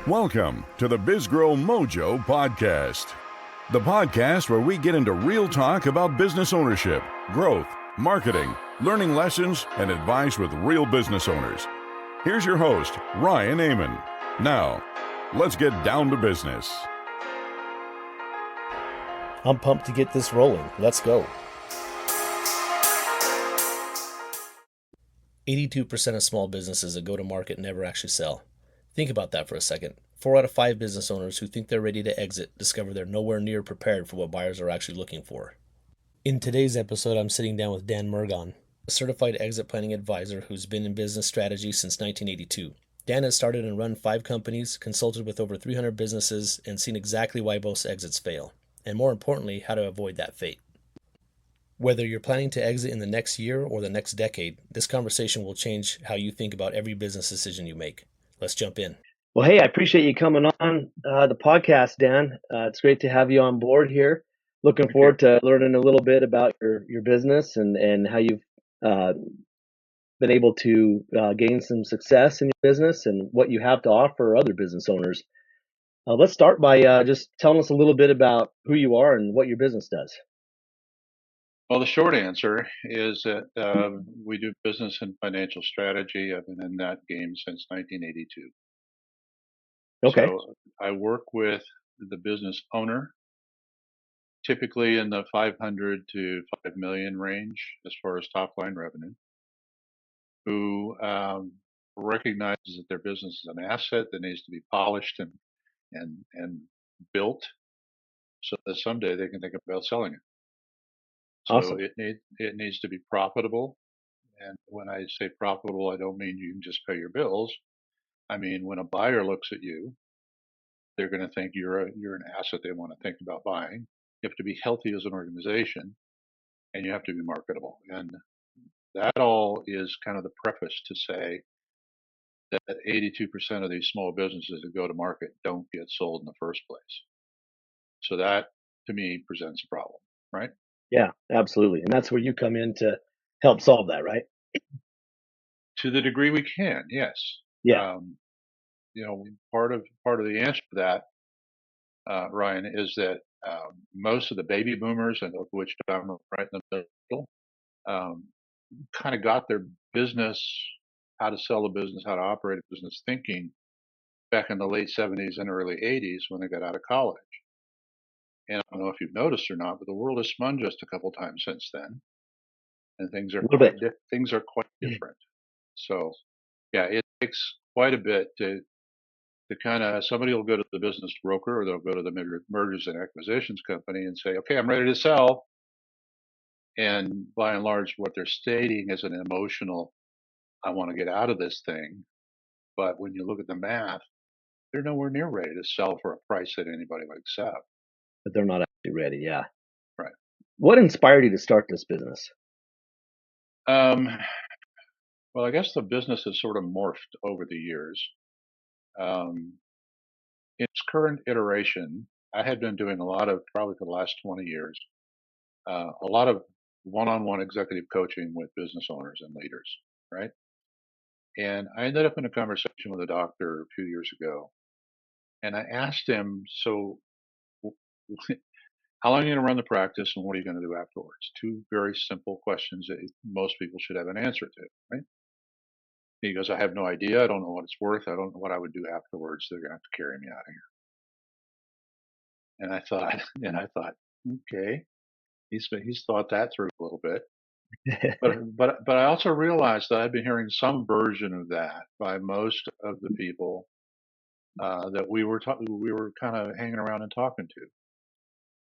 Welcome to the BizGrowMojo podcast, the podcast where we get into real talk about business ownership, growth, marketing, learning lessons, and advice with real business owners. Here's your host, Ryan Amon. Now, let's get down to business. I'm pumped to get this rolling. Let's go. 82% of small businesses that go to market never actually sell. Think about that for a second. 4 out of 5 business owners who think they're ready to exit discover they're nowhere near prepared for what buyers are actually looking for. In today's episode, I'm sitting down with Dan Mirgon, a certified exit planning advisor who's been in business strategy since 1982. Dan has started and run 5 companies, consulted with over 300 businesses, and seen exactly why most exits fail, and more importantly, how to avoid that fate. Whether you're planning to exit in the next year or the next decade, this conversation will change how you think about every business decision you make. Let's jump in. Well, hey, I appreciate you coming on the podcast, Dan. It's great to have you on board here. Looking forward to learning a little bit about your business and how you've been able to gain some success in your business and what you have to offer other business owners. Let's start by just telling us a little bit about who you are and what your business does. Well, the short answer is that we do business and financial strategy. I've been in that game since 1982. Okay. So I work with the business owner, typically in the 500 to 5 million range as far as top line revenue, who recognizes that their business is an asset that needs to be polished and built so that someday they can think about selling it. So Awesome. it needs to be profitable. And when I say profitable, I don't mean you can just pay your bills. I mean, when a buyer looks at you, they're going to think you're an asset they want to think about buying. You have to be healthy as an organization, and you have to be marketable. And that all is kind of the preface to say that 82% of these small businesses that go to market don't get sold in the first place. So that, to me, presents a problem, right? Yeah, absolutely. And that's where you come in to help solve that, right? To the degree we can, yes. Yeah. Part of the answer to that, Ryan, is that most of the baby boomers, and of which I'm right in the middle, kind of got their business, how to sell a business, how to operate a business thinking back in the late 70s and early 80s when they got out of college. And I don't know if you've noticed or not, but the world has spun just a couple times since then, and things are quite different. So, yeah, it takes quite a bit to kind of, somebody will go to the business broker or they'll go to the mergers and acquisitions company and say, okay, I'm ready to sell. And by and large, what they're stating is an emotional, I want to get out of this thing. But when you look at the math, they're nowhere near ready to sell for a price that anybody would accept. But they're not actually ready. Yeah. Right. What inspired you to start this business? Well, I guess the business has sort of morphed over the years. In its current iteration, I had been doing a lot of, probably for the last 20 years, a lot of one-on-one executive coaching with business owners and leaders, right? And I ended up in a conversation with a doctor a few years ago, and I asked him, so how long are you going to run the practice and what are you going to do afterwards? 2 very simple questions that most people should have an answer to, right? He goes, I have no idea. I don't know what it's worth. I don't know what I would do afterwards. They're going to have to carry me out of here. And I thought, okay, he's thought that through a little bit. But I also realized that I'd been hearing some version of that by most of the people that we were kind of hanging around and talking to.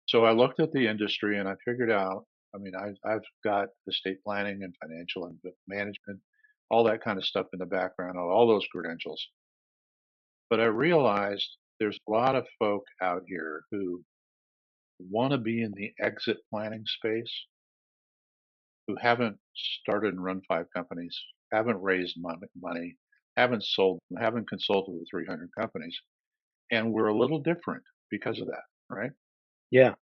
So I looked at the industry and I figured out. I mean, I've got estate planning and financial and management, all that kind of stuff in the background, all those credentials. But I realized there's a lot of folk out here who want to be in the exit planning space, who haven't started and run 5 companies, haven't raised money, haven't sold, haven't consulted with 300 companies. And we're a little different because of that, right? Yeah.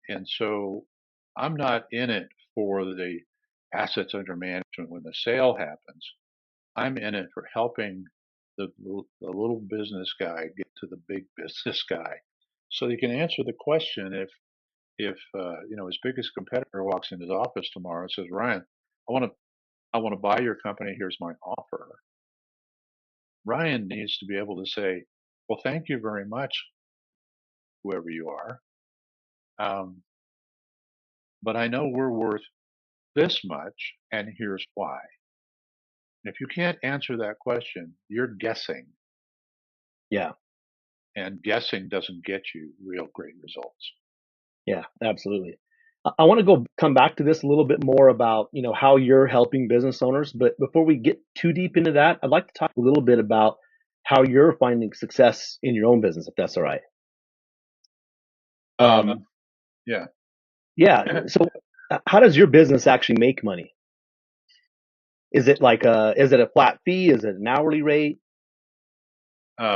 And so I'm not in it for the assets under management when the sale happens. I'm in it for helping the little business guy get to the big business guy, so he can answer the question if his biggest competitor walks in his office tomorrow and says, Ryan, I want to buy your company. Here's my offer. Ryan needs to be able to say, well, thank you very much, whoever you are. Um, but I know we're worth this much, and here's why. And if you can't answer that question, you're guessing, Yeah. and guessing doesn't get you real great results. Yeah, absolutely. I want to come back to this a little bit more about, how you're helping business owners. But before we get too deep into that, I'd like to talk a little bit about how you're finding success in your own business, if that's all right. Yeah. Yeah. So how does your business actually make money? Is it is it a flat fee? Is it an hourly rate?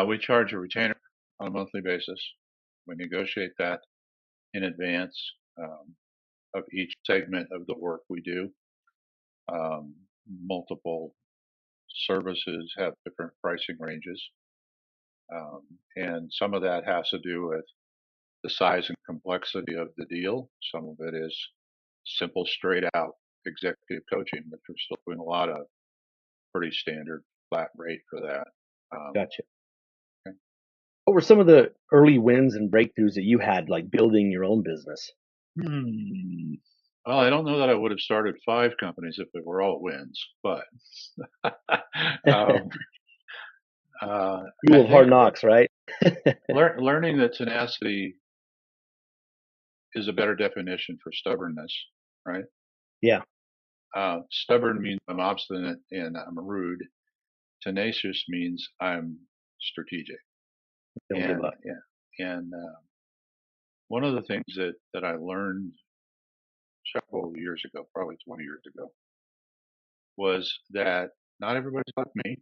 We charge a retainer on a monthly basis. We negotiate that in advance of each segment of the work we do. Multiple services have different pricing ranges. And some of that has to do with the size and complexity of the deal. Some of it is simple, straight out executive coaching, which we're still doing a lot of, pretty standard flat rate for that. Gotcha. Okay. What were some of the early wins and breakthroughs that you had, like building your own business? Well, I don't know that I would have started 5 companies if they were all wins, but um, Rule I of hard think knocks, right? learning that tenacity is a better definition for stubbornness, right? Yeah. Stubborn means I'm obstinate and I'm rude. Tenacious means I'm strategic. Don't give up. And one of the things that I learned several years ago, probably 20 years ago, was that not everybody's like me.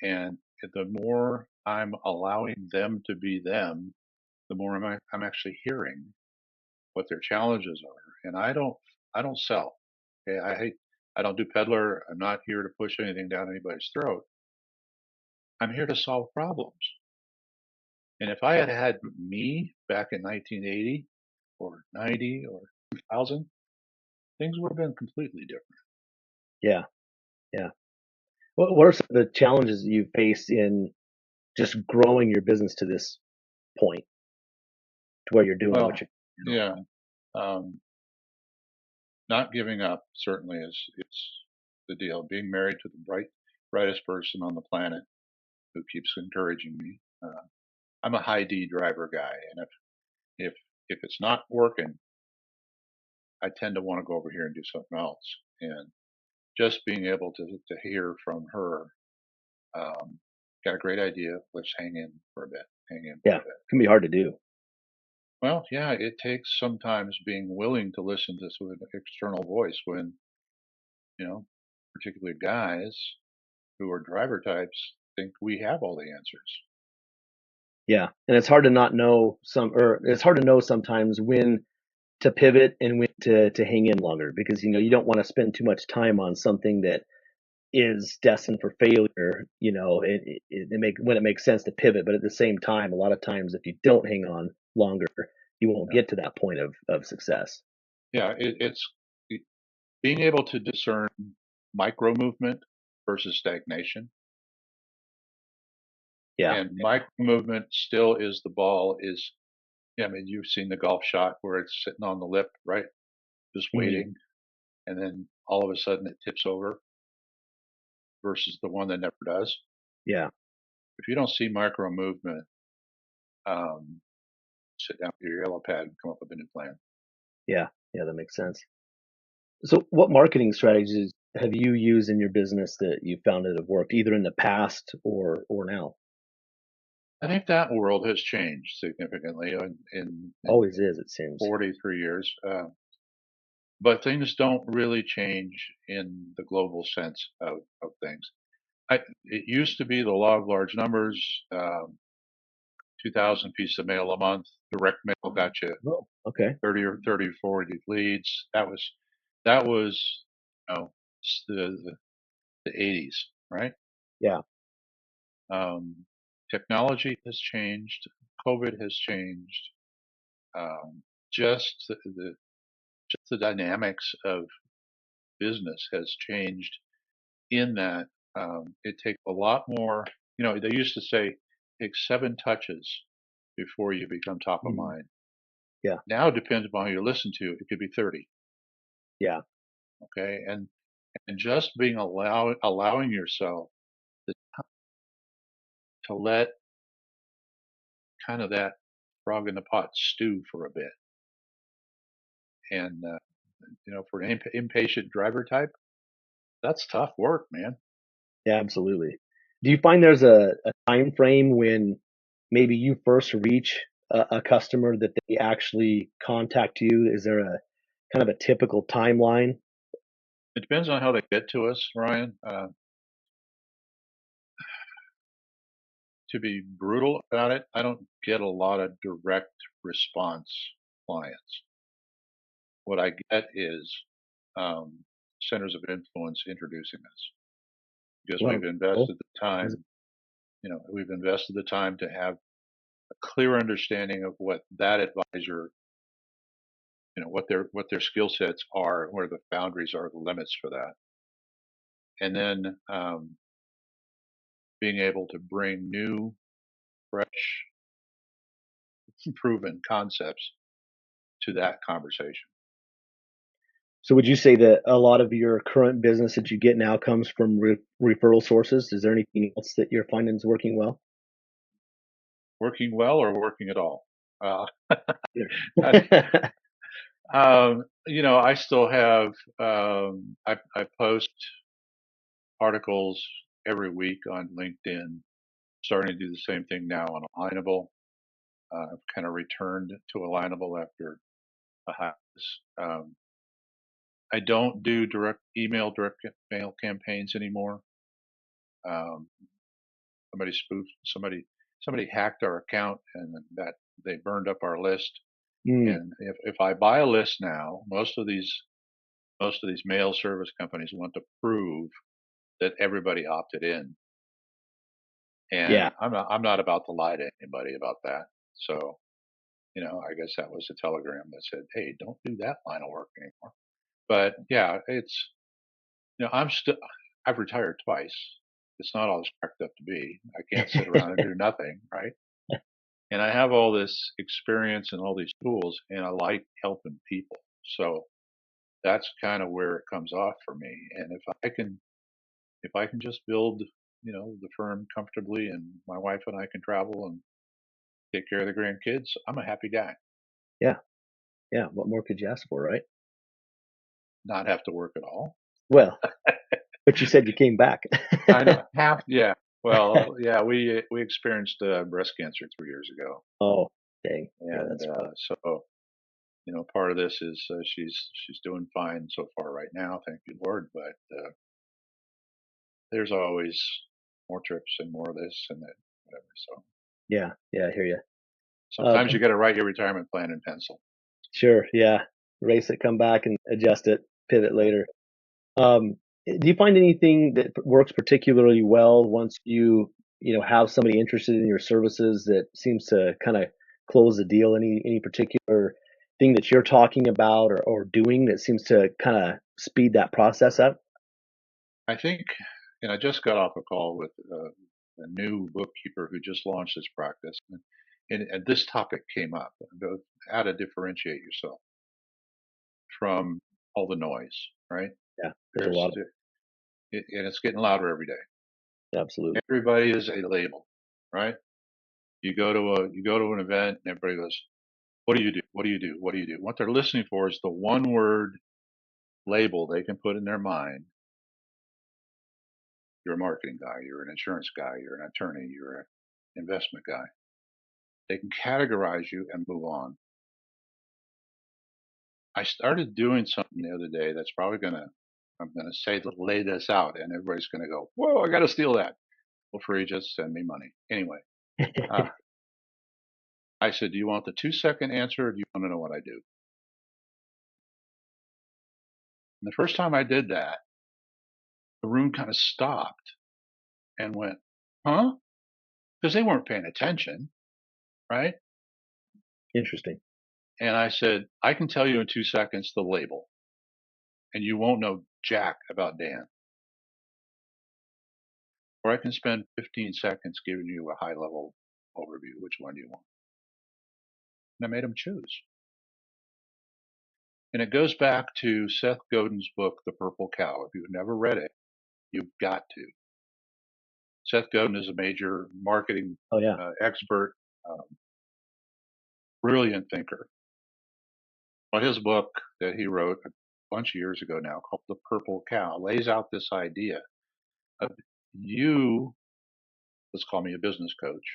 And the more I'm allowing them to be them, the more I'm actually hearing what their challenges are. And I don't sell. Okay, I don't do peddler. I'm not here to push anything down anybody's throat. I'm here to solve problems. And if I had had me back in 1980 or 90 or 2000, things would have been completely different. Yeah. Yeah. What are some of the challenges that you face in just growing your business to this point, to where you're doing what Well, you're doing? yeah, um, not giving up certainly is the deal. Being married to the brightest person on the planet who keeps encouraging me. I'm a high D driver guy, and if if it's not working, I tend to want to go over here and do something else. And just being able to hear from her, got a great idea. Let's hang in for a bit. Hang in for Yeah. a It bit. can be hard to do. Well, yeah, it takes sometimes being willing to listen to an external voice when, particularly guys who are driver types think we have all the answers. Yeah. And it's hard to not know or it's hard to know sometimes when to pivot and when to hang in longer, because, you don't want to spend too much time on something that is destined for failure. When it makes sense to pivot, but at the same time, a lot of times if you don't hang on longer, you won't Yeah, get to that point of success. yeah, it's being able to discern micro movement versus stagnation. Yeah. And micro movement still is the ball is, yeah, I mean, you've seen the golf shot where it's sitting on the lip, right? Just Hmm. waiting. And then all of a sudden it tips over versus the one that never does. Yeah. If you don't see micro movement, um, sit down with your yellow pad and come up with a new plan. Yeah. Yeah. That makes sense. So what marketing strategies have you used in your business that you found that have worked either in the past or now? I think that world has changed significantly in Always is, it seems. 43 years. But things don't really change in the global sense of things. It used to be the law of large numbers, 2,000 pieces of mail a month. Direct mail got you Oh, okay. 30 or 40 leads. That was, the 80s, right? Yeah. Technology has changed. COVID has changed. Just the dynamics of business has changed in that it takes a lot more. They used to say, take 7 touches before you become top of Mhm. mind. Yeah. Now it depends upon who you listen to. It could be 30. Yeah. Okay, and just being allowing yourself to, to let kind of that frog in the pot stew for a bit, and for an impatient driver type, that's tough work, man. Yeah, absolutely. Do you find there's a time frame when maybe you first reach a customer that they actually contact you? Is there a kind of a typical timeline? It depends on how they get to us, Ryan. To be brutal about it, I don't get a lot of direct response clients. What I get is centers of influence introducing us because A lot of people. Is it- we've invested the time to have a clear understanding of what that advisor, what their skill sets are, where the boundaries are, the limits for that, and then being able to bring new, fresh, proven concepts to that conversation. So would you say that a lot of your current business that you get now comes from referral sources? Is there anything else that you're finding is working well? Working well or working at all? Uh, I, Yeah. I still have, I post articles every week on LinkedIn, starting to do the same thing now on Alignable. I've kind of returned to Alignable after a hiatus. I don't do direct mail campaigns anymore. Um, somebody hacked our account, and that they burned up our list. Mm, And if I buy a list now, most of these mail service companies want to prove that everybody opted in, and yeah. I'm not about to lie to anybody about that. So I guess that was a telegram that said, "Hey, don't do that line of work anymore." But yeah, I've retired twice. It's not all it's cracked up to be. I can't sit around and do nothing, right? And I have all this experience and all these tools, and I like helping people. So that's kind of where it comes off for me. And if I can just build, the firm comfortably, and my wife and I can travel and take care of the grandkids, I'm a happy guy. Yeah. Yeah. What more could you ask for, right? Not have to work at all. Well, but you said you came back. I know. Yeah. Well, yeah, we experienced breast cancer 3 years ago, Oh, dang. Yeah, and that's rough. so part of this is she's doing fine so far right now, thank you Lord. But there's always more trips and more of this and that, whatever. So Yeah. Yeah, I hear you. sometimes you got to write your retirement plan in pencil. Sure. Yeah. Erase it, come back and adjust it, pivot later. Um, do you find anything that works particularly well once you have somebody interested in your services that seems to kind of close the deal? Any particular thing that you're talking about or doing that seems to kind of speed that process up? I think, and I just got off a call with a new bookkeeper who just launched his practice, and this topic came up: how to differentiate yourself from all the noise, right? Yeah, there's a There's, lot of and it's getting louder every day. absolutely. Everybody is a label, right? You go to an event, and everybody goes, "What do you do? What do you do? What do you do?" What they're listening for is the one word label they can put in their mind. You're a marketing guy, you're an insurance guy, you're an attorney, you're an investment guy. They can categorize you and move on. I started doing something the other day that's probably I'm gonna lay this out, and everybody's gonna go, "Whoa, I got to steal that." Well, free, just send me money. Anyway, uh, I said, "Do you want the 2-second answer, or do you want to know what I do?" And the first time I did that, the room kind of stopped and went, "Huh?" because they weren't paying attention, right? Interesting. And I said, I can tell you in 2 seconds the label, and you won't know jack about Dan. Or I can spend 15 seconds giving you a high level overview. Which one do you want? And I made them choose. And it goes back to Seth Godin's book, The Purple Cow. If you've never read it, you've got to. Seth Godin is a major marketing Oh yeah. expert, um, brilliant thinker. Well, his book that he wrote a bunch of years ago now, called The Purple Cow, lays out this idea of you, let's call me a business coach,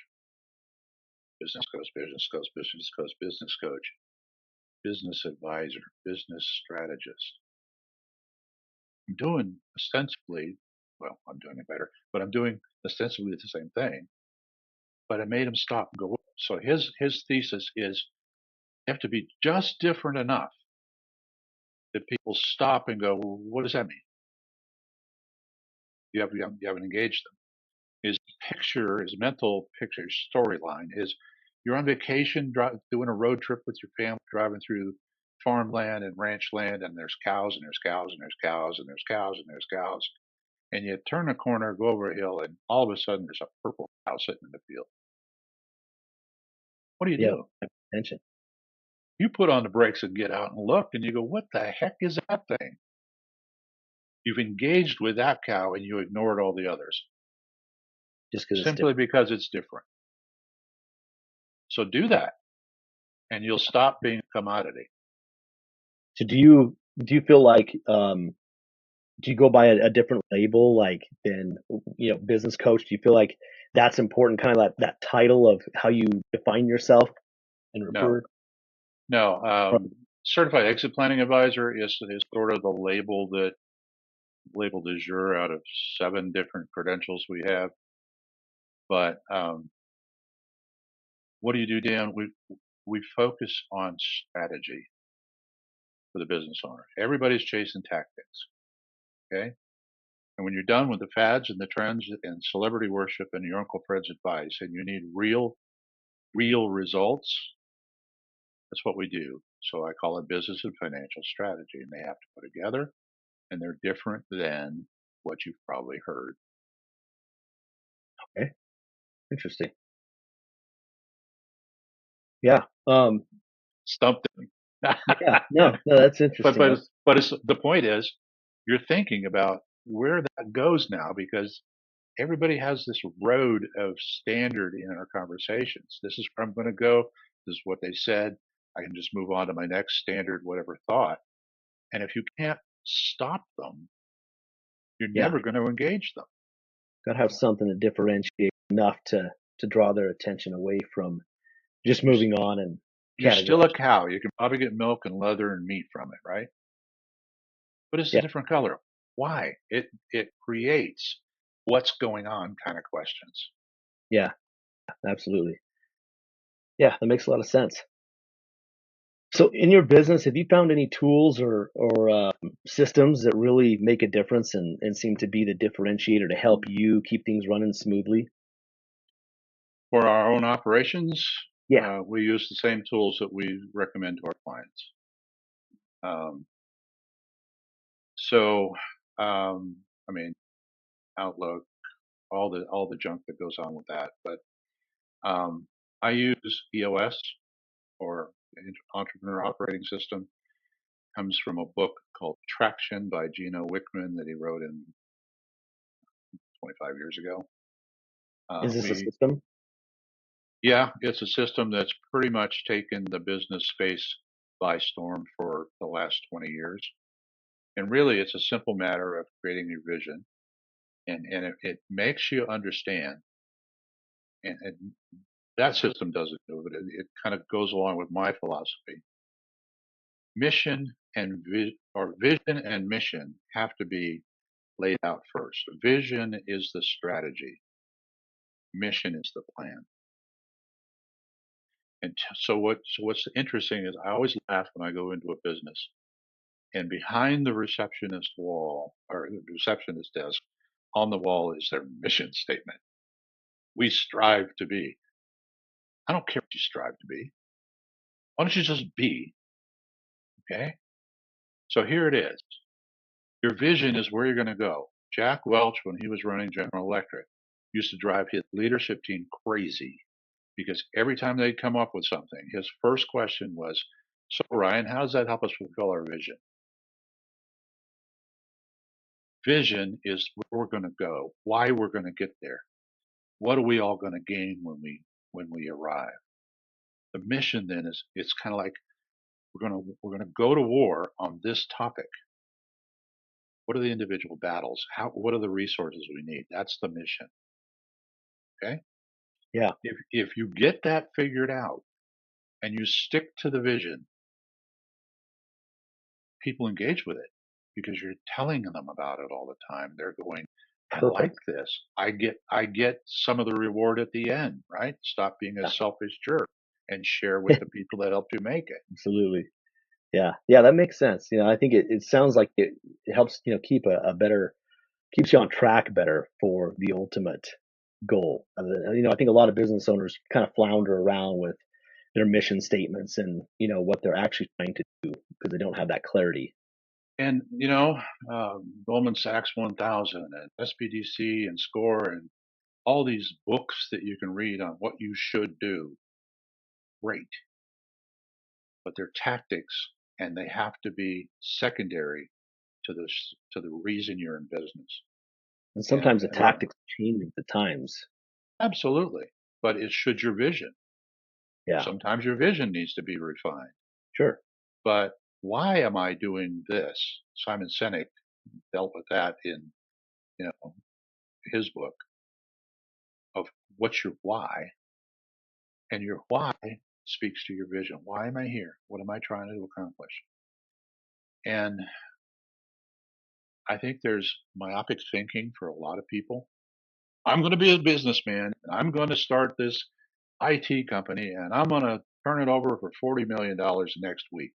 business coach, business coach, business coach, business coach, business advisor, business strategist. I'm doing ostensibly, well, I'm doing it better, but I'm doing ostensibly the same thing. But I made him stop and go. So his thesis is you have to be just different enough that people stop and go, well, what does that mean? You haven't engaged them. His picture, his mental picture, storyline is you're on vacation, doing a road trip with your family, driving through farmland and ranch land, and there's cows and there's cows and there's cows and there's cows and there's cows. And you turn a corner, go over a hill, and all of a sudden there's a purple cow sitting in the field. What do you Yeah. do? Attention. You put on the brakes and get out and look, and you go, what the heck is that thing? You've engaged with that cow and you ignored all the others Just because it's simply different. because it's different. So do that, and you'll stop being a commodity. So do you feel like do you go by a different label like than business coach? Do you feel like that's important, kind of like that title of how you define yourself and No, refer? no. From? Certified exit planning advisor is sort of the label de jour out of 7 different credentials we have. But what do you do, Dan? We focus on strategy for the business owner. Everybody's chasing tactics. Okay. And when you're done with the fads and the trends and celebrity worship and your Uncle Fred's advice, and you need real results, that's what we do. So I call it business and financial strategy, and they have to put together, and they're different than what you've probably heard. Okay, interesting. Yeah. Stumped them. Yeah. No, that's but interesting. the point is, you're thinking about where that goes now, because everybody has this road of standard in our conversations. This is where I'm going to go. This is what they said. I can just move on to my next standard, whatever thought. And if you can't stop them, you're Yeah. never going to engage them. Got to have something to differentiate enough to draw their attention away from just You're, moving on and you're still a categorizing. cow. You can probably get milk and leather and meat from it, right? But it's a Yeah. different color. Why? It creates what's going on kind of questions. Yeah. Absolutely. Yeah, that makes a lot of sense. So in your business, have you found any tools or systems that really make a difference and seem to be the differentiator to help you keep things running smoothly? For our own operations, Yeah. we use the same tools that we recommend to our clients. Um, so, I mean, Outlook, all the junk that goes on with that. But I use EOS, or Entrepreneur Operating System. Comes from a book called Traction by Gino Wickman that he wrote in 25 years ago. Is this a system? Yeah, it's a system that's pretty much taken the business space by storm for the last 20 years. And really, it's a simple matter of creating your vision, and it makes you understand. And that system doesn't do it. It kind of goes along with my philosophy. Mission and vision and mission have to be laid out first. Vision is the strategy. Mission is the plan. And so what's interesting is I always laugh when I go into a business, and behind the receptionist wall, or the receptionist desk, on the wall is their mission statement. We strive to be. I don't care what you strive to be. Why don't you just be? Okay. So here it is. Your vision is where you're going to go. Jack Welch, when he was running General Electric, used to drive his leadership team crazy because every time they'd come up with something, his first question was, "So, Ryan, how does that help us fulfill our vision?" Vision is where we're going to go, why we're going to get there. What are we all going to gain when we arrive? The mission then is it's kind of like we're going to go to war on this topic. What are the individual battles? What are the resources we need? That's the mission. Okay. Yeah. If you get that figured out and you stick to the vision, people engage with it because you're telling them about it all the time. They're going, I like Perfect. this. I get some of the reward at the end, right? Stop being a Yeah. selfish jerk and share with the people that helped you make it. Absolutely. Yeah. Yeah. That makes sense. I think it sounds like it helps, keep a better, keeps you on track better for the ultimate goal. I think a lot of business owners kind of flounder around with their mission statements and, what they're actually trying to do because they don't have that clarity. And Goldman Sachs 1000 and SBDC and SCORE and all these books that you can read on what you should do, great, but they're tactics and they have to be secondary to the reason you're in business. And And sometimes the tactics change with the times. absolutely, but it should your vision. Yeah. Sometimes your vision needs to be refined. Sure. But why am I doing this? Simon Sinek dealt with that in you know his book of what's your why, and your why speaks to your vision. Why am I here? What am I trying to accomplish? And I think there's myopic thinking for a lot of people. I'm going to be a businessman and I'm going to start this IT company and I'm going to turn it over for $40 million next week.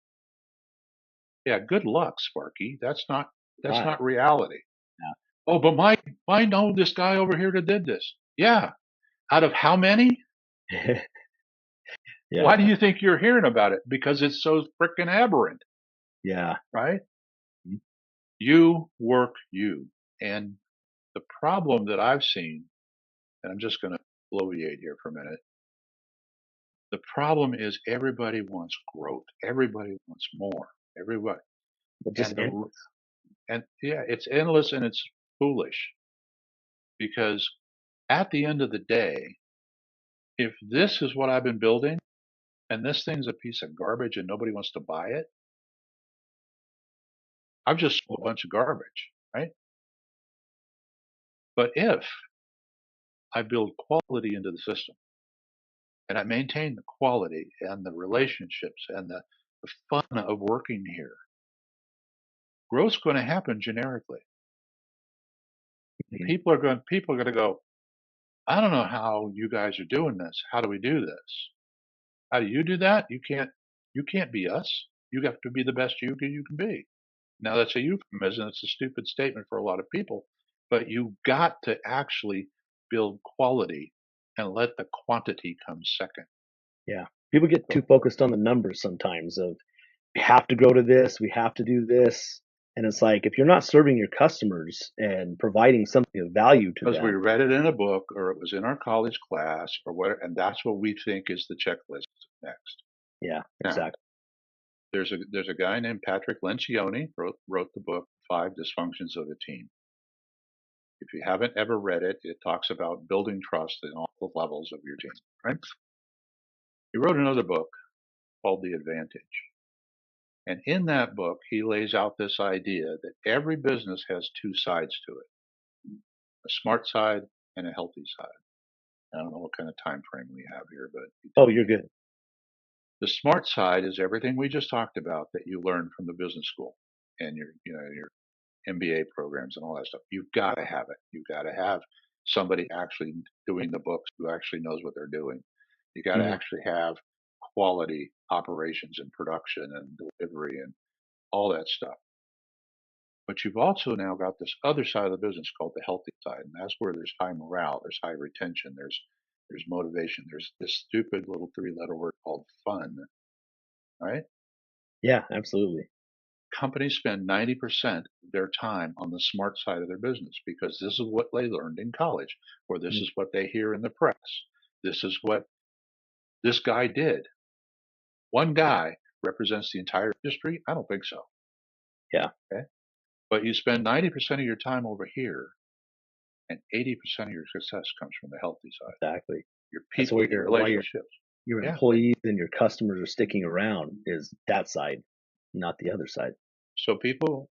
Yeah, good luck, Sparky. That's Right. not reality. Oh, but I know this guy over here that did this. Yeah. Out of how many? Yeah. Why do Yeah. you think you're hearing about it? Because it's so freaking aberrant, Yeah. right? You work you. And the problem that I've seen, and I'm just going to bloviate here for a minute. The problem is everybody wants growth. Everybody wants more. Everybody. But just And yeah, it's endless and it's foolish because at the end of the day, if this is what I've been building and this thing's a piece of garbage and nobody wants to buy it, I've just sold a bunch of garbage, right? But if I build quality into the system and I maintain the quality and the relationships and the fun of working here, growth's going to happen generically. People are going to go, I don't know how you guys are doing this. How do we do this? How do you do that? You can't be us. You have to be the best you can be. Now that's a euphemism. It's a stupid statement for a lot of people, but you got to actually build quality and let the quantity come second. Yeah. People get too So focused on the numbers sometimes of we have to go to this, we have to do this. And it's like if you're not serving your customers and providing something of value to because we them. read it in a book or it was in our college class or whatever, and that's what we think is the checklist next. Yeah, Now, exactly. there's a guy named Patrick Lencioni wrote the book Five Dysfunctions of a Team. If you haven't ever read it, it talks about building trust in all the levels of your team, right? He wrote another book called The Advantage. And in that book, he lays out this idea that every business has two sides to it, a smart side and a healthy side. I don't know what kind of time frame we have here, but you Oh, tell you're me. good. The smart side is everything we just talked about that you learned from the business school and your MBA programs and all that stuff. You've got to have it. You've got to have somebody actually doing the books who actually knows what they're doing. You got to Mhm. actually have quality operations and production and delivery and all that stuff. But you've also now got this other side of the business called the healthy side, and that's where there's high morale, there's high retention, there's motivation, there's this stupid little three-letter word called fun, right? Yeah, absolutely. Companies spend 90% of their time on the smart side of their business because this is what they learned in college, or this is what they hear in the press. This is what this guy did. One guy represents the entire industry? I don't think so. Yeah, Okay. But you spend 90% of your time over here, and 80% of your success comes from the healthy side. exactly. Your That's people, where your why relationships. your Yeah. employees and your customers are sticking around is that side, not the other side. So people,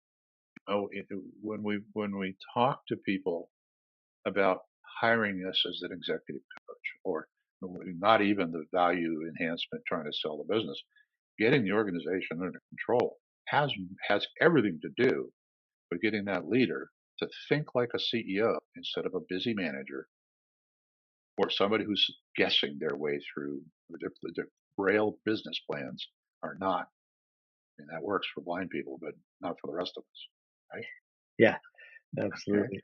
when we talk to people about hiring us as an executive coach, or not even the value enhancement trying to sell the business, getting the organization under control has everything to do with getting that leader to think like a CEO instead of a busy manager or somebody who's guessing their way through the braille business plans are not. I mean, that works for blind people, but not for the rest of us, right? Yeah, Okay. absolutely.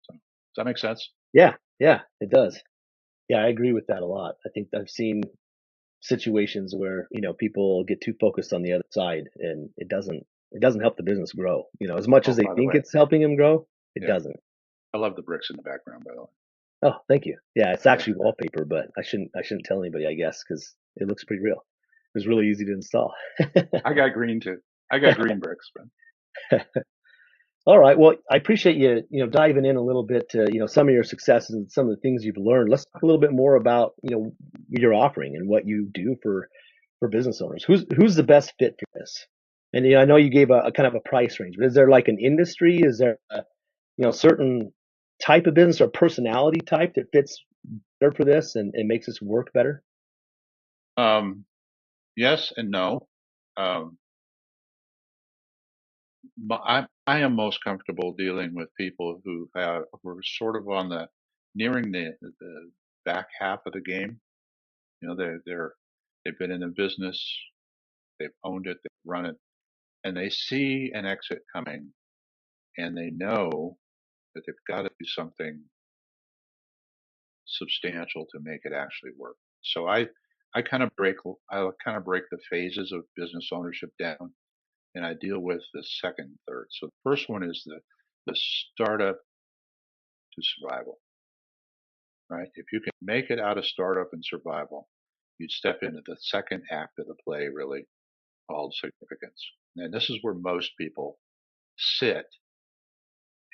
So does that make sense? Yeah, yeah, it does. Yeah, I agree with that a lot. I think I've seen situations where, people get too focused on the other side and it doesn't help the business grow. As much Oh, as they by the think way, it's helping them grow, it yeah, doesn't. I love the bricks in the background, by the way. Oh, thank you. Yeah, it's Yeah, actually wallpaper, but I shouldn't tell anybody, I guess, because it looks pretty real. It was really easy to install. I got green too. I got green bricks, man. All right. Well, I appreciate you, diving in a little bit to, some of your successes and some of the things you've learned. Let's talk a little bit more about, your offering and what you do for business owners. Who's the best fit for this? And I know you gave a kind of a price range, but is there like an industry? Is there a, certain type of business or personality type that fits better for this and makes this work better? Um, yes and no. Um, I am most comfortable dealing with people who were sort of on the nearing the back half of the game. You know, they've been in the business, they've owned it, they've run it, and they see an exit coming, and they know that they've got to do something substantial to make it actually work. So I kind of break the phases of business ownership down, and I deal with the second, third. So the first one is the startup to survival, right? If you can make it out of startup and survival, you step into the second act of the play, really called significance. And this is where most people sit,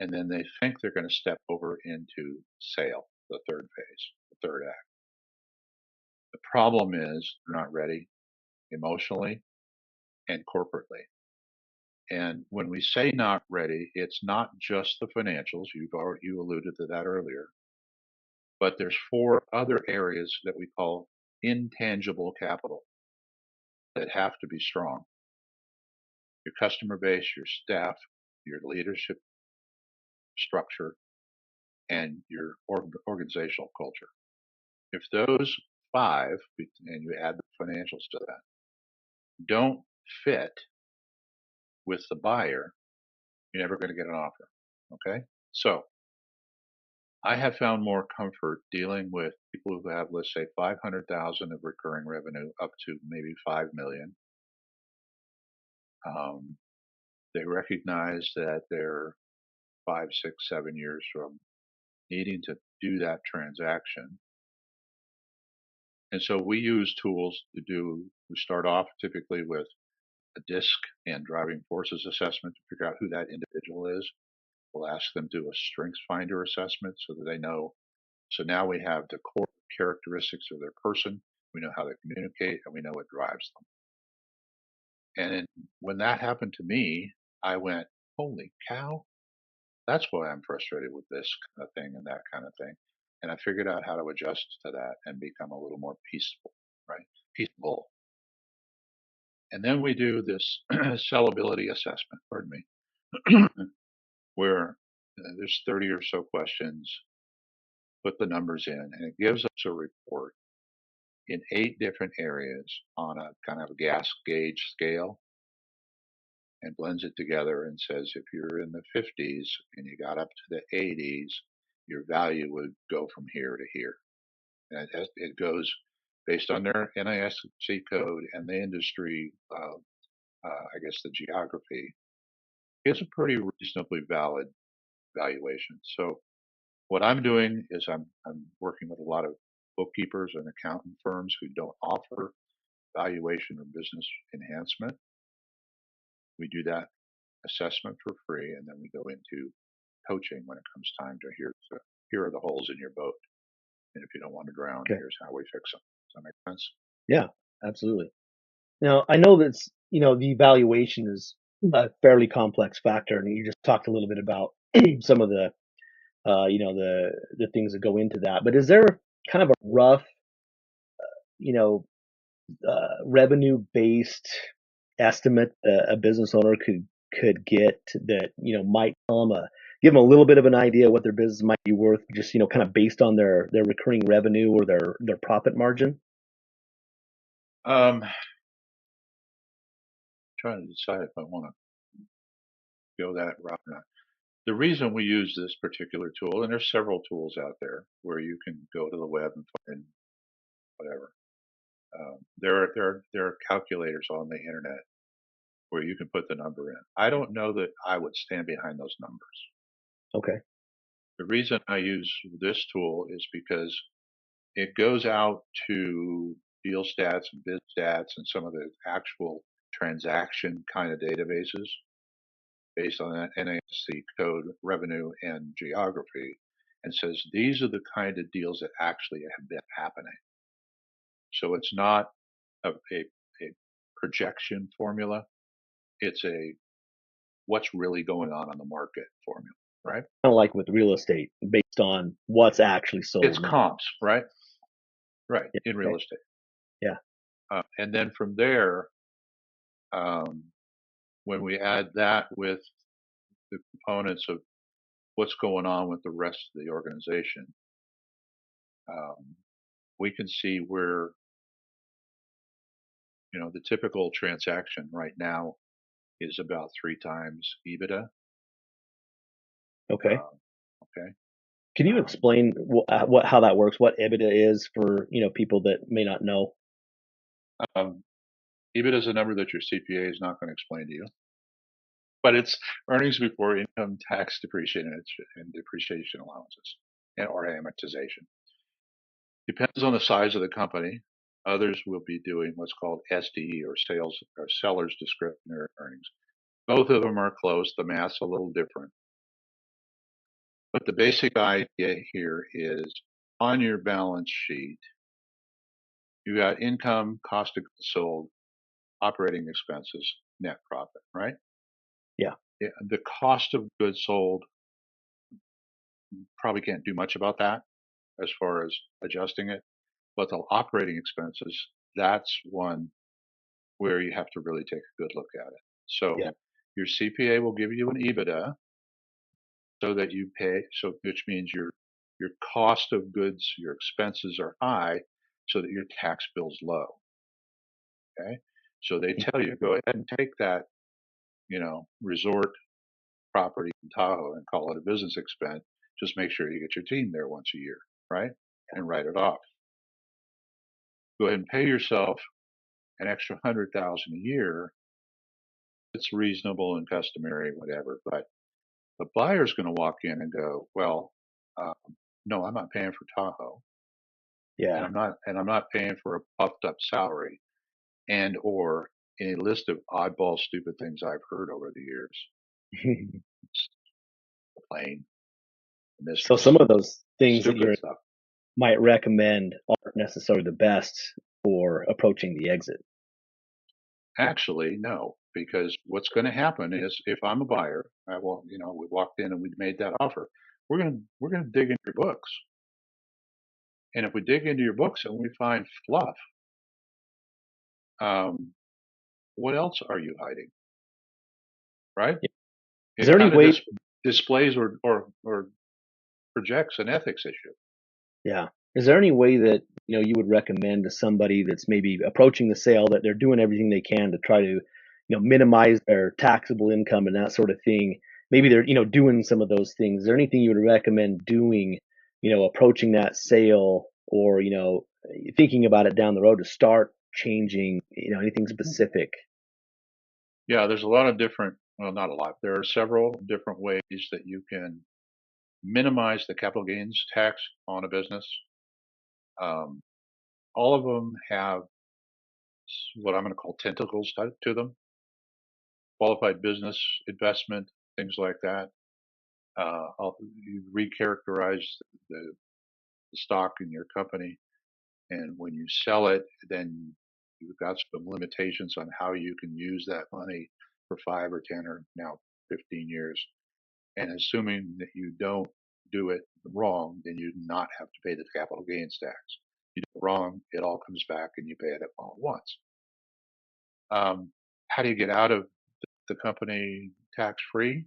and then they think they're going to step over into sale, the third phase, the third act. The problem is they're not ready emotionally and corporately. And when we say not ready, it's not just the financials. You alluded to that earlier, but there's four other areas that we call intangible capital that have to be strong. Your customer base, your staff, your leadership structure, and your organizational culture. If those five, and you add the financials to that, don't fit with the buyer, you're never going to get an offer. Okay? So I have found more comfort dealing with people who have, let's say, 500,000 of recurring revenue up to maybe 5 million. Um, they recognize that they're 5, 6, 7 years from needing to do that transaction. And so we use tools we start off typically with a DISC and driving forces assessment to figure out who that individual is. We'll ask them to do a strengths finder assessment so that they know. So now we have the core characteristics of their person. We know how they communicate and we know what drives them. And when that happened to me, I went, holy cow, that's why I'm frustrated with this kind of thing and that kind of thing. And I figured out how to adjust to that and become a little more peaceful, right? Peaceful. And then we do this sellability assessment, pardon me, where there's 30 or so questions, put the numbers in, and it gives us a report in 8 different areas on a kind of gas gauge scale. and blends it together and says if you're in the 50s and you got up to the 80s, your value would go from here to here. And it goes based on their NISC code and the industry, I guess the geography. It's a pretty reasonably valid valuation. So what I'm doing is I'm working with a lot of bookkeepers and accountant firms who don't offer valuation or business enhancement. We do that assessment for free, and then we go into coaching when it comes time to here are the holes in your boat, and if you don't want to drown, Okay. here's how we fix them. Does that make sense? Yeah, absolutely. Now, I know that's, the evaluation is a fairly complex factor, and you just talked a little bit about some of the, the things that go into that. But is there kind of a rough, you know, revenue-based estimate a business owner could get that, might give them a little bit of an idea what their business might be worth, just, kind of based on their recurring revenue or their profit margin? Trying to decide if I want to go that route or not. The reason we use this particular tool, and there's several tools out there where you can go to the web and find whatever. There are calculators on the internet where you can put the number in. I don't know that I would stand behind those numbers. Okay. The reason I use this tool is because it goes out to deal stats and biz stats and some of the actual transaction kind of databases based on that NASC code, revenue, and geography, and says these are the kind of deals that actually have been happening. So it's not a projection formula. It's a what's really going on the market formula, right? Kind of like with real estate, based on what's actually sold. It's comps, right? Right, Yeah, in real okay. estate. Yeah. And then from there, when we add that with the components of what's going on with the rest of the organization, we can see where, the typical transaction right now is about 3 times EBITDA. Okay. Okay. Can you explain how that works? What EBITDA is for people that may not know? EBITDA is a number that your CPA is not going to explain to you, but it's earnings before income tax, depreciation, and depreciation allowances, or amortization. Depends on the size of the company. Others will be doing what's called SDE, or sales or seller's discretionary earnings. Both of them are close. The math's a little different. But the basic idea here is on your balance sheet, you got income, cost of goods sold, operating expenses, net profit, right? Yeah. The cost of goods sold, probably can't do much about that as far as adjusting it. But the operating expenses, that's one where you have to really take a good look at it. So Yeah. your CPA will give you an EBITDA so that you pay, which means your cost of goods, your expenses are high so that your tax bill's low. Okay. So they tell you, go ahead and take that, resort property in Tahoe and call it a business expense. Just make sure you get your team there once a year, right? And write it off. Go ahead and pay yourself an extra 100,000 a year. It's reasonable and customary, whatever. But the buyer's going to walk in and go, well, no, I'm not paying for Tahoe, Yeah. and I'm not paying for a puffed up salary, and or a list of oddball, stupid things I've heard over the years. It's plain. So some of those things that Stupid you stuff. might recommend aren't necessarily the best for approaching the exit. Actually, no, because what's going to happen is if I'm a buyer, we walked in and we made that offer. We're going to dig into your books, and if we dig into your books and we find fluff, what else are you hiding? Right? Is It there any kind of way? displays or projects an ethics issue. Yeah. Is there any way that you would recommend to somebody that's maybe approaching the sale that they're doing everything they can to try to minimize their taxable income and that sort of thing. Maybe they're, doing some of those things. Is there anything you would recommend doing, approaching that sale or, thinking about it down the road to start changing, anything specific? Yeah, there's a lot of different, well, not a lot. There are several different ways that you can minimize the capital gains tax on a business. Um, all of them have what I'm going to call tentacles to them, qualified business investment, things like that. You recharacterize the, the stock in your company, and when you sell it, then you've got some limitations on how you can use that money for 5 or 10 or now 15 years. And assuming that you don't do it wrong, then you do not have to pay the capital gains tax. You do it wrong, it all comes back and you pay it all at once. How do you get out of the company tax free?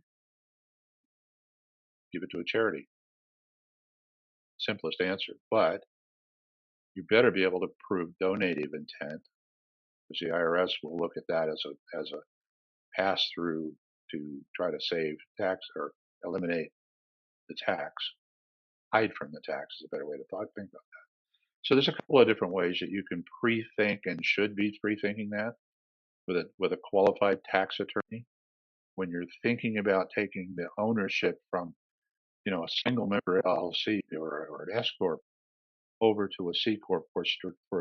Give it to a charity. Simplest answer. But you better be able to prove donative intent, because the IRS will look at that as a pass through to try to save tax or eliminate the tax, hide from the tax is a better way to think about that. So there's a couple of different ways that you can pre-think and should be pre-thinking that with a qualified tax attorney when you're thinking about taking the ownership from a single member LLC or an S corp over to a C corp for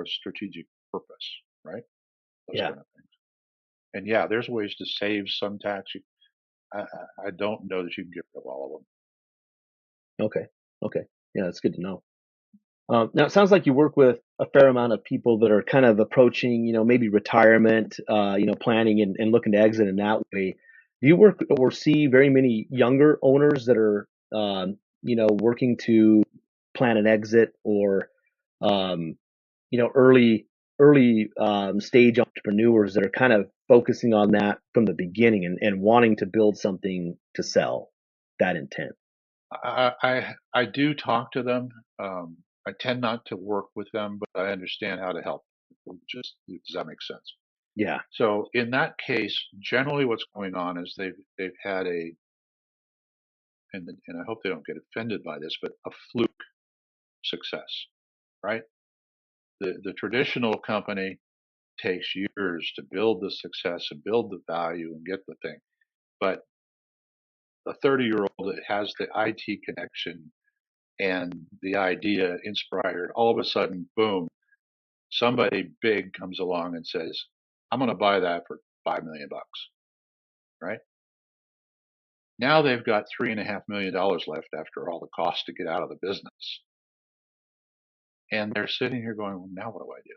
a strategic purpose, right? Those Yeah. kind of things. And yeah, there's ways to save some tax. I don't know that you can get rid of all of them. Okay. Okay. Yeah, that's good to know. Now it sounds like you work with a fair amount of people that are kind of approaching, maybe retirement, planning and looking to exit in that way. Do you work or see very many younger owners that are, working to plan an exit or, um, early stage entrepreneurs that are kind of focusing on that from the beginning and wanting to build something to sell that intent? I do talk to them. I tend not to work with them, but I understand how to help. Just does that make sense? Yeah. So in that case, generally what's going on is they've had and I hope they don't get offended by this, but a fluke success, right? The traditional company takes years to build the success and build the value and get the thing, but a 30-year-old that has the IT connection and the idea inspired, all of a sudden, boom, somebody big comes along and says, I'm going to buy that for $5 million, right? Now they've got $3.5 million left after all the costs to get out of the business. And they're sitting here going, well, now what do I do?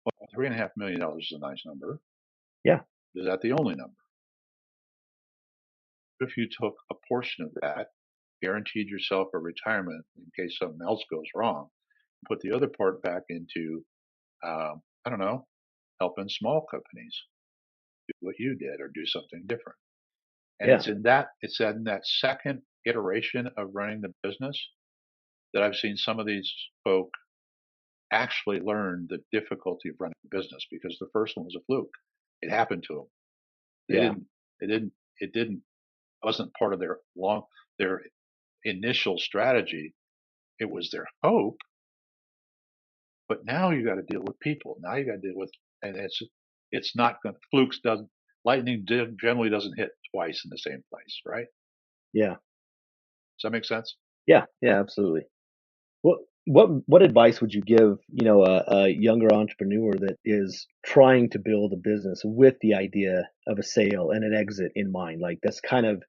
Well, $3.5 million is a nice number. Yeah. Is that the only number? If you took a portion of that, guaranteed yourself a retirement in case something else goes wrong, put the other part back into, I don't know, helping small companies do what you did or do something different. And Yeah. it's in that second iteration of running the business that I've seen some of these folk actually learn the difficulty of running a business, because the first one was a fluke. It happened to them. They Yeah. didn't, it didn't, wasn't part of their initial strategy. It was their hope, but now you got to deal with people. Now you got to deal with, and it's not going, lightning generally doesn't hit twice in the same place, right? Yeah. Does that make sense? Yeah. Yeah. Absolutely. What advice would you give, a younger entrepreneur that is trying to build a business with the idea of a sale and an exit in mind? Like that's kind of,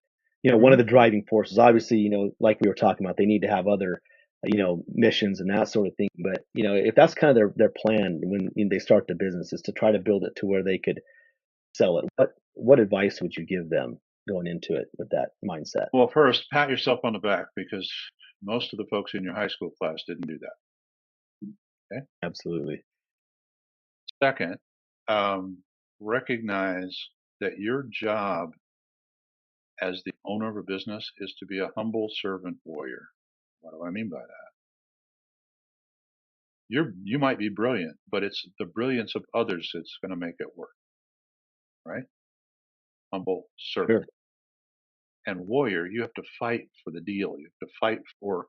one of Hmm. the driving forces. Obviously, like we were talking about, they need to have other, missions and that sort of thing. But if that's kind of their plan when they start the business is to try to build it to where they could sell it. What advice would you give them going into it with that mindset? Well, first, pat yourself on the back, because most of the folks in your high school class didn't do that. Okay. Absolutely. Second, recognize that your job as the owner of a business is to be a humble servant warrior. What do I mean by that? You might be brilliant, but it's the brilliance of others that's going to make it work. right? Humble servant. Sure. And warrior, you have to fight for the deal. You have to fight for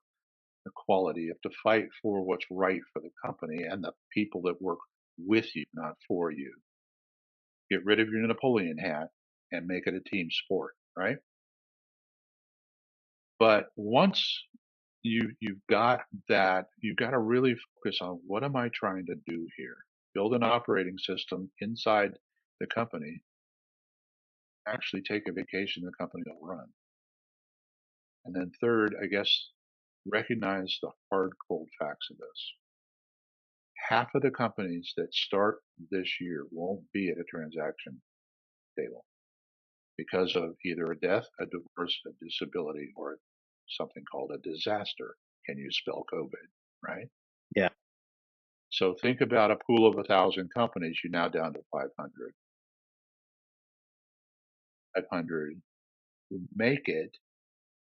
the quality. You have to fight for what's right for the company and the people that work with you, not for you. Get rid of your Napoleon hat and make it a team sport, right? But once you've got that, you've got to really focus on what am I trying to do here? Build an operating system inside the company. Actually take a vacation the company will run. And then third, I guess, recognize the hard, cold facts of this. Half of the companies that start this year won't be at a transaction table because of either a death, a divorce, a disability, or something called a disaster. Can you spell COVID, right? Yeah. So think about a pool of 1,000 companies. You're now down to 500. 500 who make it.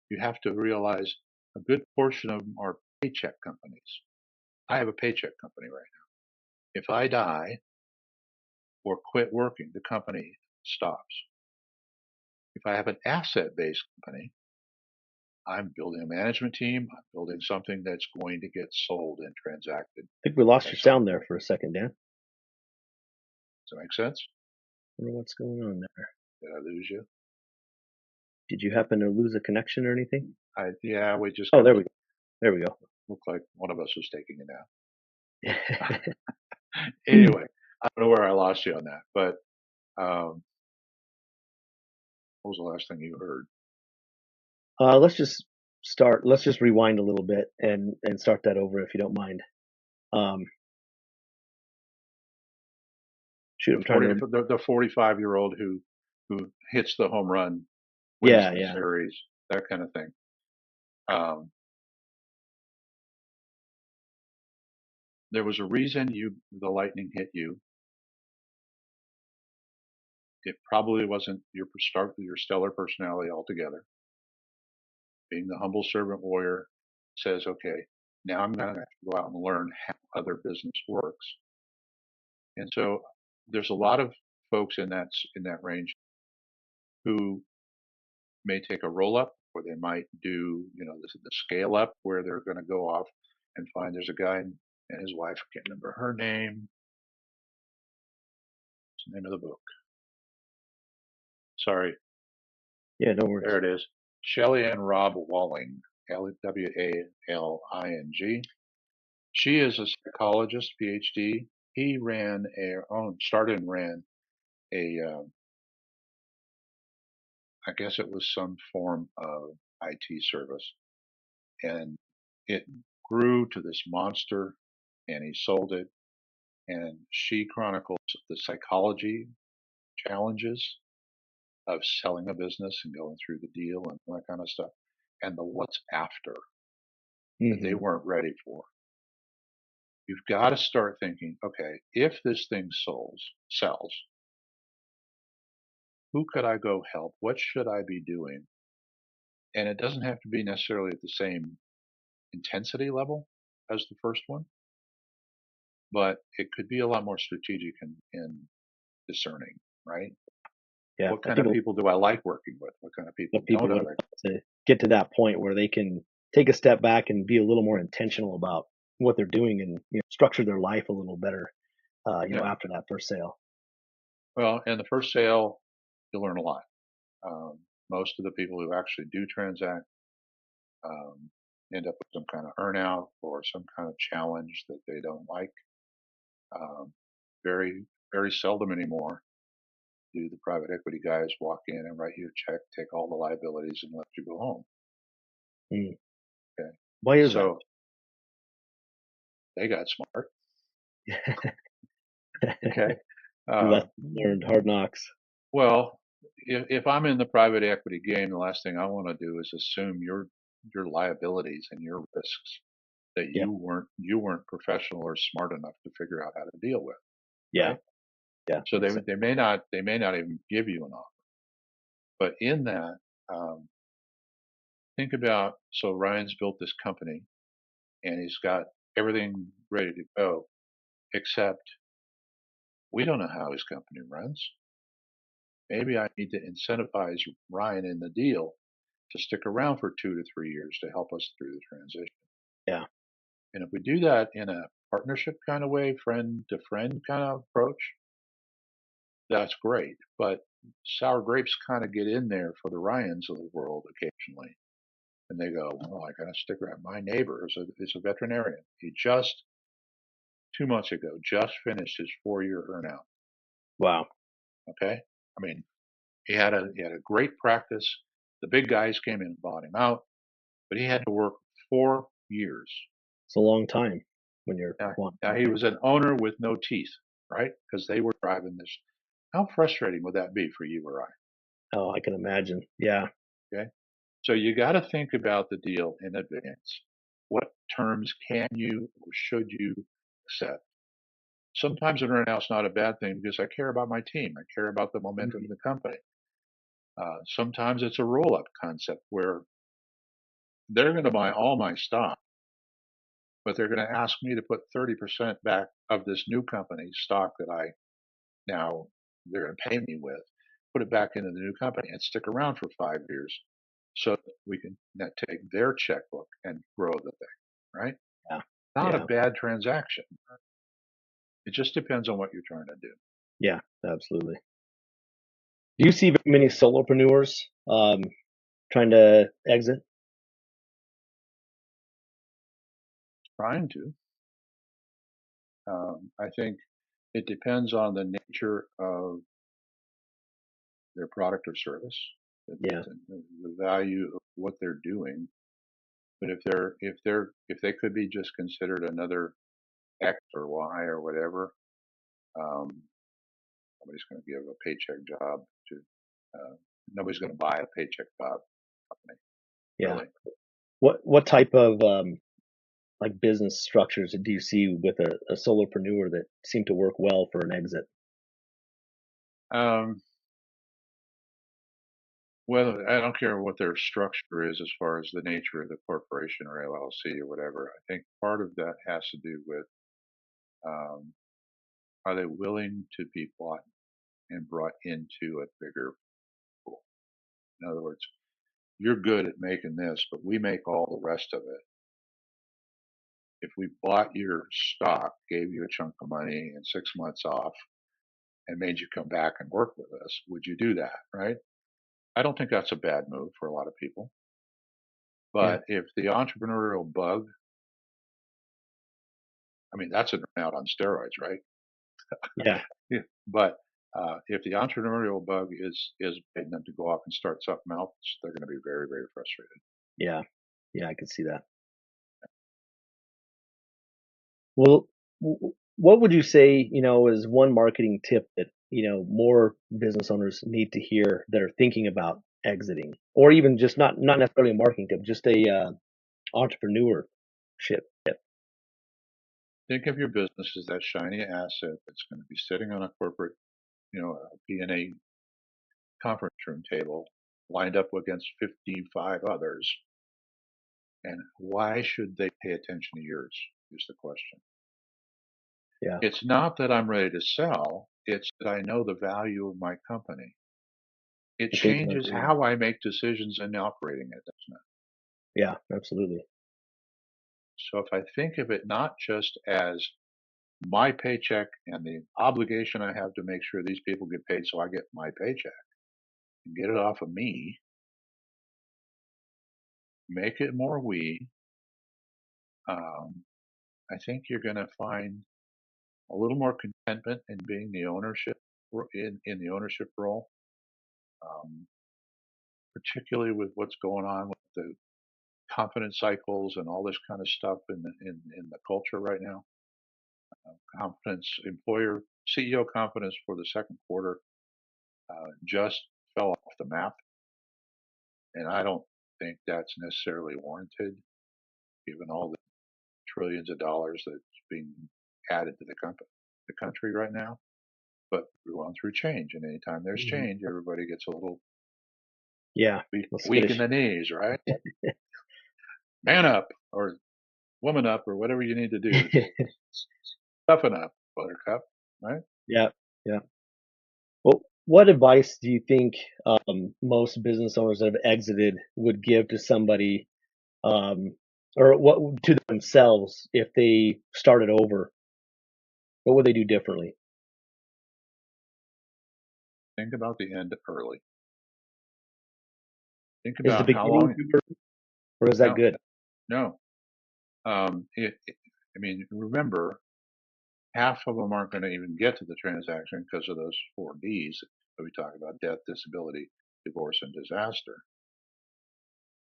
You have to realize a good portion of them are paycheck companies. I have a paycheck company right now. If I die or quit working, the company stops. If I have an asset-based company, I'm building a management team. I'm building something that's going to get sold and transacted. I think we lost Does your sound there for a second, Dan. that make sense? I wonder what's going on there. Did I lose you? Did you happen to lose a connection or anything? Yeah, we just Oh, kind there of we go. There we go. looked like one of us was taking a nap. Anyway, I don't know where I lost you on that, but what was the last thing you heard? Let's just start. Let's just rewind a little bit and start that over if you don't mind. Um, shoot, I'm trying to remember. The 45-year-old who hits the home run, wins Yeah, the yeah. series, that kind of thing. Um, there was a reason the lightning hit you. It probably wasn't your stellar personality altogether. Being the humble servant warrior says, okay, now I'm going to have to go out and learn how other business works. And so there's a lot of folks in that range who may take a roll up, or they might do, the scale up where they're going to go off and find there's a guy and his wife, I can't remember her name. What's the name of the book? Sorry. Yeah, no worries. There it is. Shelley Ann Robb Walling, Walling. She is a psychologist, PhD. He started and ran I guess it was some form of IT service. And it grew to this monster and he sold it. And she chronicles the psychology challenges of selling a business and going through the deal and that kind of stuff, and the what's after that they weren't ready for. You've got to start thinking, okay, if this thing sells, who could I go help? What should I be doing? And it doesn't have to be necessarily at the same intensity level as the first one, but it could be a lot more strategic and discerning, right? Yeah, What I kind think of people do I like working with? What kind of people people don't I would like? like to get to that point where they can take a step back and be a little more intentional about what they're doing and structure their life a little better. Yeah. After that first sale. Well, in the first sale, you learn a lot. Most of the people who actually do transact um, end up with some kind of earnout or some kind of challenge that they don't like. Um, very, very seldom anymore do the private equity guys walk in and write you a check, take all the liabilities, and let you go home. Mm. Okay. Why is So they got smart. that? Okay. Lesson learned, hard knocks. Well, if I'm in the private equity game, the last thing I want to do is assume your liabilities and your risks that Yeah, you weren't professional or smart enough to figure out how to deal with, yeah, right? yeah. So Makes sense. they may not even give you an offer. But in that, um, think about, so Ryan's built this company and he's got everything ready to go, except we don't know how his company runs. maybe I need to incentivize Ryan in the deal to stick around for 2 to 3 years to help us through the transition. Yeah. And if we do that in a partnership kind of way, friend to friend kind of approach, that's great. But sour grapes kind of get in there for the Ryans of the world occasionally. And they go, well, I got to stick around. My neighbor is a veterinarian. He just 2 months ago just finished his 4-year earnout. Wow. Okay. I mean, he had a great practice. The big guys came in and bought him out, but he had to work 4 years. It's a long time when you're Now he was an owner with no teeth, right? Because they were driving this. How frustrating would that be for you or I? Oh, I can imagine. Yeah. Okay. So you got to think about the deal in advance. What terms can you or should you accept? Sometimes an earnout's not a bad thing because I care about my team. I care about the momentum of the company. Sometimes it's a roll-up concept where they're going to buy all my stock, but they're going to ask me to put 30% back of this new company's stock that now they're going to pay me with, put it back into the new company and stick around for 5 years so that we can take their checkbook and grow the thing, right? Yeah. Not a bad transaction. It just depends on what you're trying to do. Yeah, absolutely. Do you see many solopreneurs trying to exit? Trying to. I think it depends on the nature of their product or service, the value of what they're doing. But if they could be just considered another X or Y or whatever, nobody's going to give a paycheck job to. Nobody's going to buy a paycheck job company. Yeah. Really. What type of like business structures do you see with a solopreneur that seem to work well for an exit? Well, I don't care what their structure is as far as the nature of the corporation or LLC or whatever. I think part of that has to do with um, are they willing to be bought and brought into a bigger pool? In other words, you're good at making this, but we make all the rest of it. If we bought your stock, gave you a chunk of money and 6 months off, and made you come back and work with us, would you do that? Right? I don't think that's a bad move for a lot of people. But if the entrepreneurial bug, I mean, that's an out on steroids, right? Yeah. Yeah. But if the entrepreneurial bug is getting them to go off and start something else, they're going to be very, very frustrated. Yeah. Yeah, I can see that. Well, what would you say, is one marketing tip that, more business owners need to hear that are thinking about exiting, or even just not necessarily a marketing tip, just a entrepreneurship tip? Think of your business as that shiny asset that's going to be sitting on a corporate, a P&A conference room table lined up against 55 others. And why should they pay attention to yours is the question. Yeah. It's not that I'm ready to sell. It's that I know the value of my company. It changes how I make decisions in operating it, doesn't it? Yeah, absolutely. So if I think of it not just as my paycheck and the obligation I have to make sure these people get paid so I get my paycheck and get it off of me, make it more we, I think you're going to find a little more contentment in being the ownership in the ownership role, um, particularly with what's going on with the confidence cycles and all this kind of stuff in the culture right now. Confidence, employer CEO confidence for the second quarter just fell off the map, and I don't think that's necessarily warranted, given all the trillions of dollars that's being added to the country right now. But we're going through change, and anytime there's change, everybody gets a little weak in the knees, right? Man up, or woman up, or whatever you need to do. Toughen up, Buttercup, right? Yeah, yeah. Well, What advice do you think most business owners that have exited would give to somebody, um, or what to themselves if they started over? What would they do differently? Think about the end early. Think Is the about how beginning long. too early, or is that No, good? no. I mean, remember, half of them aren't going to even get to the transaction because of those 4Ds that we talk about: death, disability, divorce, and disaster.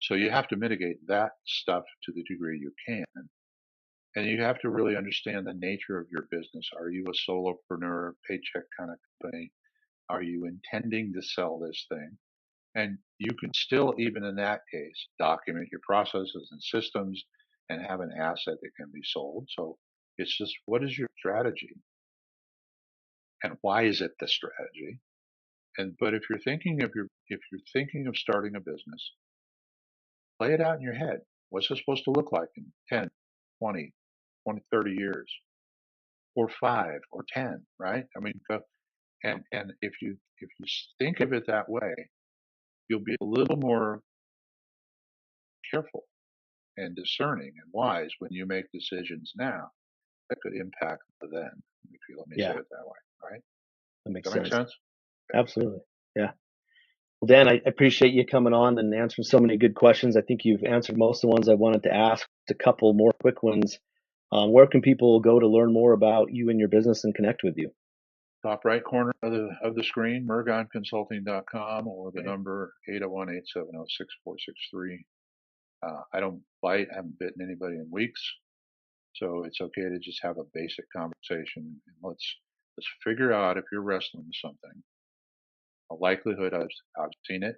So you have to mitigate that stuff to the degree you can. And you have to really understand the nature of your business. Are you a solopreneur, paycheck kind of company? Are you intending to sell this thing? And you can still, even in that case, document your processes and systems and have an asset that can be sold. So it's just, what is your strategy? And why is it the strategy? But if you're thinking of starting a business, play it out in your head. What's it supposed to look like in 10, 20, 30 years, or 5 or 10, right? I mean, and if you think of it that way, you'll be a little more careful and discerning and wise when you make decisions now that could impact the then. Let me say Yeah, it that way, right? that makes Does that make sense. sense? Absolutely. Yeah. Well, Dan, I appreciate you coming on and answering so many good questions. I think you've answered most of the ones I wanted to ask. A couple more quick ones. Where can people go to learn more about you and your business and connect with you? Top right corner of the screen, mirgonconsulting.com, or the Okay. number 801-870-6463. I don't bite, I haven't bitten anybody in weeks, so it's okay to just have a basic conversation, and let's figure out if you're wrestling with something. A likelihood I've seen it,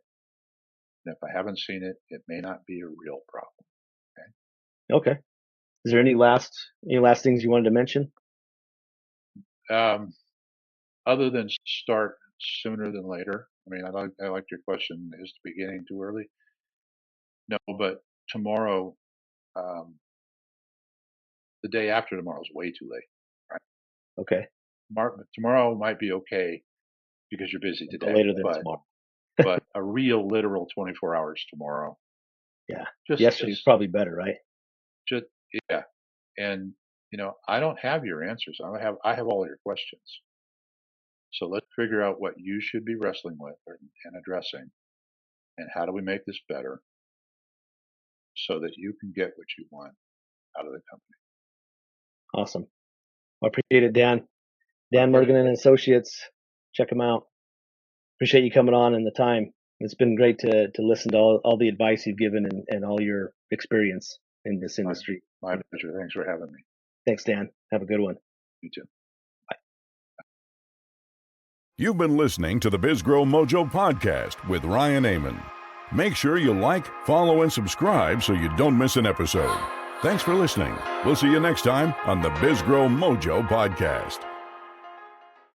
and if I haven't seen it, it may not be a real problem. Okay. Is there any last things you wanted to mention? Okay. Other than start sooner than later. I mean, I like your question. Is the beginning too early? No, but tomorrow, um, the day after tomorrow is way too late. Right? Okay. Tomorrow might be okay because you're busy No today, later than but tomorrow. a real literal 24 hours tomorrow. Yeah. Just Yesterday's probably better, right? just yeah. And I don't have your answers. I have all your questions. So let's figure out what you should be wrestling with and addressing, and how do we make this better so that you can get what you want out of the company. Awesome. I appreciate it, Dan. My Dan pleasure. Mirgon and Associates. Check them out. Appreciate you coming on and the time. It's been great to listen to all the advice you've given and all your experience in this My, industry. my pleasure. Thanks for having me. Thanks, Dan. Have a good one. You too. You've been listening to the BizGrowMojo podcast with Ryan Amon. Make sure you like, follow, and subscribe so you don't miss an episode. Thanks for listening. We'll see you next time on the BizGrowMojo podcast.